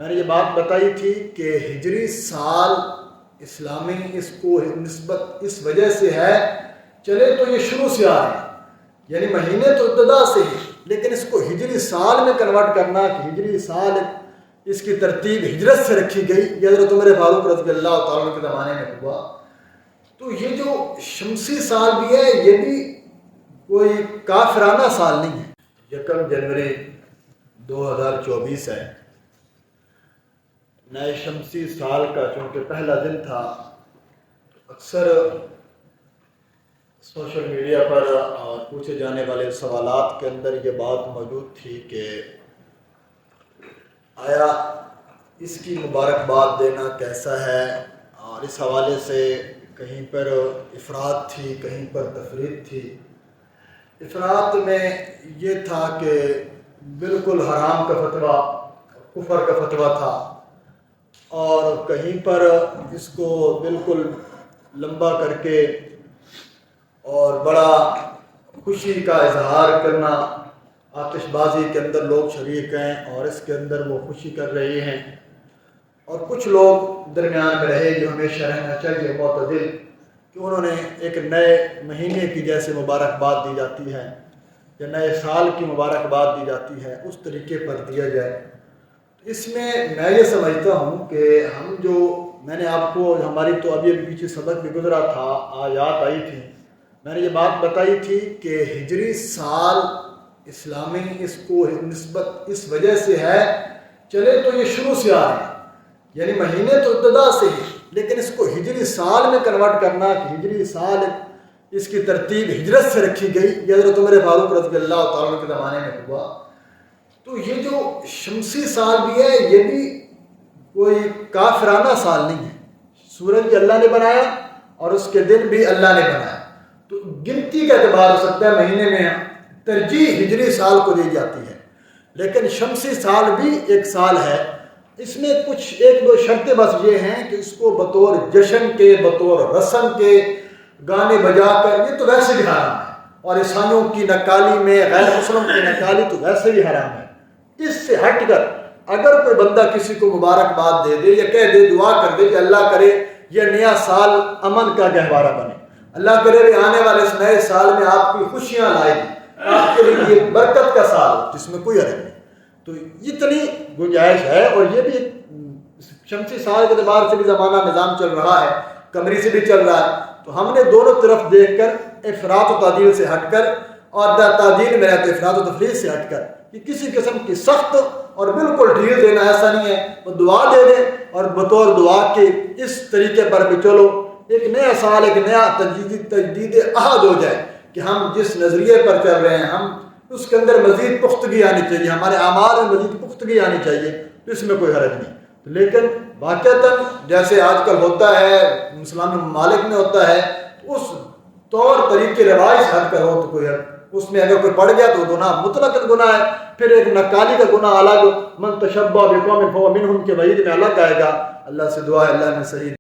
میں نے یہ بات بتائی تھی کہ ہجری سال اسلامی اس کو نسبت اس وجہ سے ہے، چلے تو یہ شروع سے آ رہے ہیں، یعنی مہینے تو ابتدا سے ہی، لیکن اس کو ہجری سال میں کنورٹ کرنا کہ ہجری سال اس کی ترتیب ہجرت سے رکھی گئی، یہ حضرت عمر فاروق رضی اللہ تعالیٰ عنہ کے زمانے میں ہوا۔ تو یہ جو شمسی سال بھی ہے یہ بھی کوئی کافرانہ سال نہیں ہے۔ 1 جنوری 2024 ہے، نئے شمسی سال کا چونکہ پہلا دن تھا، اکثر سوشل میڈیا پر اور پوچھے جانے والے سوالات کے اندر یہ بات موجود تھی کہ آیا اس کی مبارکباد دینا کیسا ہے، اور اس حوالے سے کہیں پر افراد تھی، کہیں پر تفرید تھی۔ افراد میں یہ تھا کہ بالکل حرام کا فتویٰ، کفر کا فتویٰ تھا، اور کہیں پر اس کو بالکل لمبا کر کے اور بڑا خوشی کا اظہار کرنا، آتش بازی کے اندر لوگ شریک ہیں اور اس کے اندر وہ خوشی کر رہے ہیں، اور کچھ لوگ درمیان میں رہے جو ہمیشہ رہنا چاہیے معتدل، کہ انہوں نے ایک نئے مہینے کی جیسے مبارکباد دی جاتی ہے یا نئے سال کی مبارکباد دی جاتی ہے اس طریقے پر دیا جائے۔ اس میں یہ سمجھتا ہوں کہ ہم جو میں نے آپ کو ہماری تو ابھی پیچھے سبق بھی گزرا تھا، آیات آئی تھی، میں نے یہ بات بتائی تھی کہ ہجری سال اسلامی اس کو نسبت اس وجہ سے ہے، چلے تو یہ شروع سے آ رہے ہیں، یعنی مہینے تو ابتدا سے ہی، لیکن اس کو ہجری سال میں کنورٹ کرنا کہ ہجری سال اس کی ترتیب ہجرت سے رکھی گئی، یہ حضرت عمر فاروق رضی اللہ تعالیٰ عنہ کے زمانے میں ہوا۔ تو یہ جو شمسی سال بھی ہے یہ بھی کوئی کافرانہ سال نہیں ہے۔ سورج بھی اللہ نے بنایا اور اس کے دن بھی اللہ نے بنایا، تو گنتی کا اعتبار ہو سکتا ہے، مہینے میں ترجیح ہجری سال کو دی جاتی ہے، لیکن شمسی سال بھی ایک سال ہے۔ اس میں کچھ ایک دو شرطیں بس یہ ہیں کہ اس کو بطور جشن کے، بطور رسم کے گانے بجا کر، یہ تو ویسے بھی حرام ہے، اور عیسائیوں کی نکالی میں، غیر مسلم کی نکالی تو ویسے بھی حرام ہے۔ اس سے ہٹ کر اگر کوئی بندہ کسی کو مبارکباد دے دے یا کہہ دے، دعا کر دے کہ اللہ کرے یہ نیا سال امن کا گہوارہ بنے، اللہ کرے کہ آنے والے اس نئے سال میں آپ کی خوشیاں لائے گی، آپ کے لیے یہ برکت کا سال ہو جس میں کوئی حرج نہیں، تو اتنی گنجائش ہے۔ اور یہ بھی شمسی سال کے اعتبار سے بھی زمانہ نظام چل رہا ہے، قمری سے بھی چل رہا ہے، تو ہم نے دونوں طرف دیکھ کر افراط و تعدیل سے ہٹ کر، اور تعدیل میں تو افراط و تفریط سے ہٹ کر، کہ کسی قسم کی سخت اور بالکل ڈھیل دینا ایسا نہیں ہے، وہ دعا دے دیں اور بطور دعا کے اس طریقے پر بھی چلو ایک نیا سال، ایک نیا تجدید عہد ہو جائے کہ ہم جس نظریے پر چل رہے ہیں ہم اس کے اندر مزید پختگی آنی چاہیے، ہمارے اعمال میں مزید پختگی آنی چاہیے، تو اس میں کوئی حرج نہیں۔ لیکن واقعتاً جیسے آج کل ہوتا ہے، اسلامی ممالک میں ہوتا ہے، اس طور طریقے رواج سے ہٹ کر ہو تو کوئی حرج، اس میں اگر کوئی پڑ گیا تو گناہ مطلق گناہ ہے، پھر ایک نکالی کا گناہ الگ، من تشبہ بقوم فہو منہم کے وعید میں الگ آئے گا۔ اللہ سے دعا ہے اللہ نے صحیح